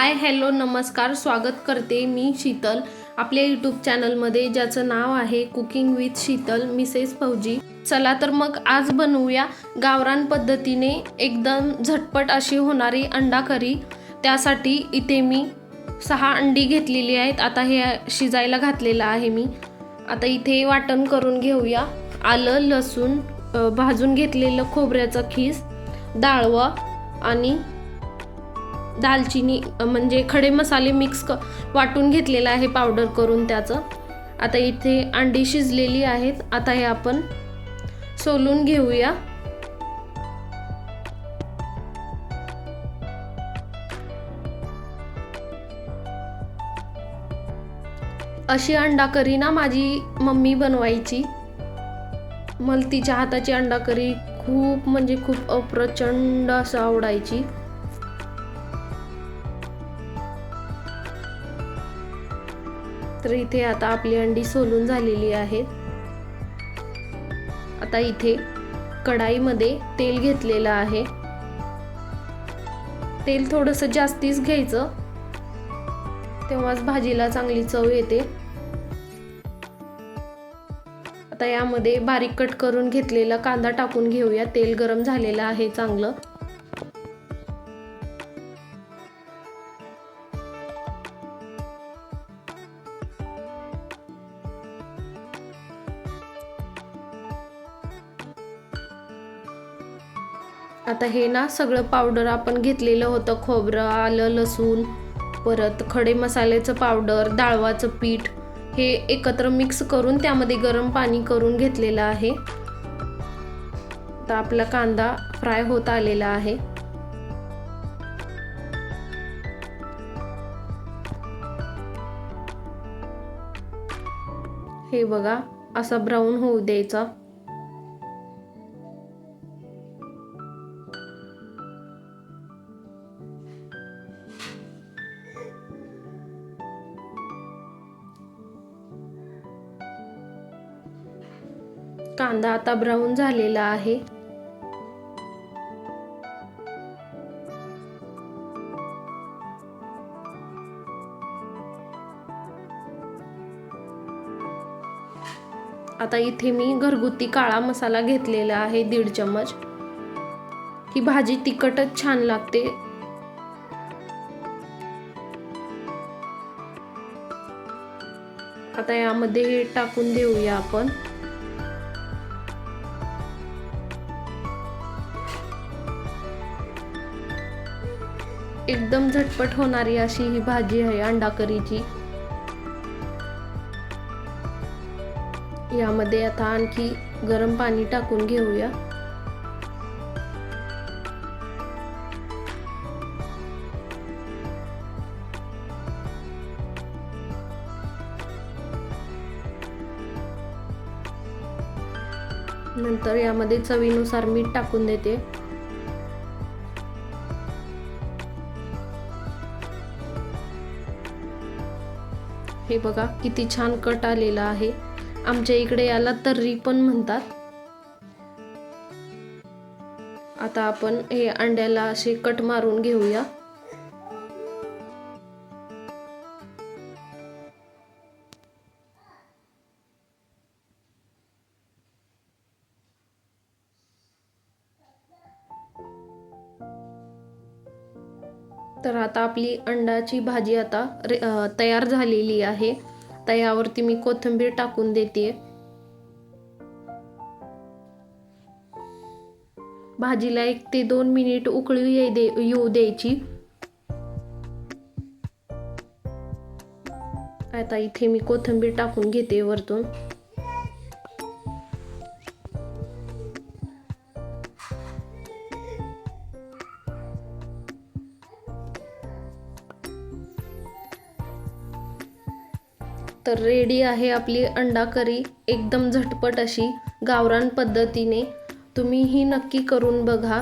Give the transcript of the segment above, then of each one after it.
Hi hello नमस्कार, स्वागत करते मी शीतल आपल्या यूट्यूब चॅनलमध्ये, ज्याचं नाव आहे कुकिंग विथ शीतल मिसेस फौजी। चला तर मग आज बनवूया गावरान पद्धतीने एकदम झटपट अशी होणारी अंडा करी। त्यासाठी इथे मी 6 अंडी घेतलेली आहेत। आता हे शिजायला घातलेलं आहे मी। आता इथे वाटण करून घेऊया। आलं लसूण, भाजून घेतलेलं खोबऱ्याचं खीस, डाळवा आणि दालचिनी म्हणजे खडे मसाले मिक्स वाटून घेतलेला आहे पावडर करून त्याचं। आता इथे अंडी शिजलेली आहेत। आता हे आपण सोलून घेऊया। अशी अंडा करी ना माझी मम्मी बनवायची। मला तिच्या हाताची अंडा करी खूप म्हणजे खूप अप्रचंड असं आवडायची। तर इथे आता आपली अंडी सोलून झालेली आहेत। आता इथे कढाईमध्ये तेल घेतलेलं आहे। तेल थोडंसं जास्तीच घ्यायचं, तेव्हाच भाजीला चांगली चव येते। आता यामध्ये बारीक कट करून घेतलेला कांदा टाकून घेऊया। तेल गरम झालेलं आहे चांगलं। आता हे ना सगळं पावडर आपण घेतलेलं होतं, खोबरं आलं लसूण, परत खडे मसाल्याचं पावडर, डाळवाचं पीठ, हे एकत्र मिक्स करून त्यामध्ये गरम पाणी करून घेतलेलं आहे। आता आपला कांदा फ्राय होत आलेला आहे। हे बघा, असा ब्राऊन होऊ द्यायचा। कांदा आता ब्राऊन झालेला आहे। आता इथे मी घरगुती काळा मसाला घेतलेला आहे 1.5 चम्मच। ही भाजी तिखटच छान लागते। आता यामध्ये टाकून देऊया आपण। एकदम झटपट होणारी अशी ही भाजी आहे अंडा करीची। यामध्ये आता आणखी गरम पाणी टाकून घेऊया। नंतर यामध्ये चवीनुसार मीठ टाकून देते। हे बघा किती छान कट आलेला आहे। आमच्या इकडे याला तर्री पण म्हणतात। आता आपण हे अंड्याला असे कट मारून घेऊया। तर आता आपली अंड्याची भाजी आता तयार झालेली आहे। आता यावरती मी कोथिंबीर टाकून देते। भाजीला 1 ते 2 मिनिट उकळी येऊ द्यायची। आता इथे मी कोथिंबीर टाकून घेते वरतून। तर रेडी आहे आपली अंडा करी, एकदम झटपट अशी गावरान पद्धतीने। तुम्ही ही नक्की करून बघा।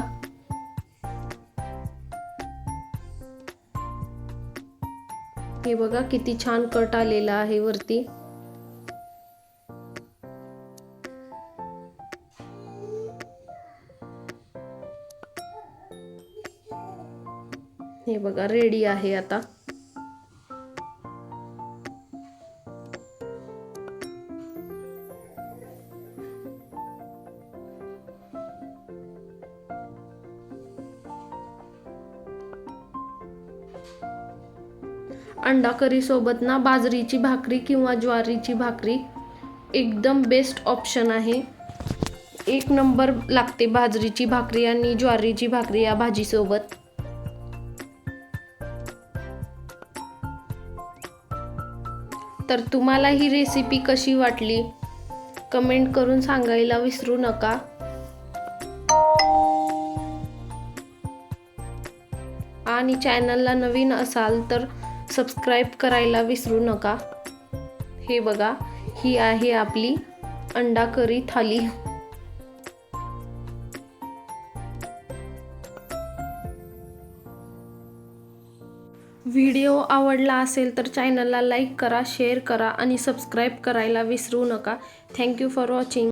हे बघा किती छान कट आलेला आहे वरती। हे बघा रेडी आहे आता। अंडा करी सोबत ना बाजरीची भाकरी किंवा ज्वारीची भाकरी एकदम बेस्ट ऑप्शन आहे. एक नंबर लागते बाजरीची भाकरी आणि ज्वारीची भाकरी या भाजीसोबत. तर तुम्हाला ही रेसिपी कशी वाटली कमेंट करून सांगायला विसरू नका. आणि चॅनलला नवीन असाल तर सबस्क्राईब करायला विसरू नका. हे बघा, ही आहे आपली अंडा करी थाली. व्हिडिओ आवडला असेल तर चॅनलला लाईक करा, शेअर करा आणि सबस्क्राईब करायला विसरू नका. Thank you for watching.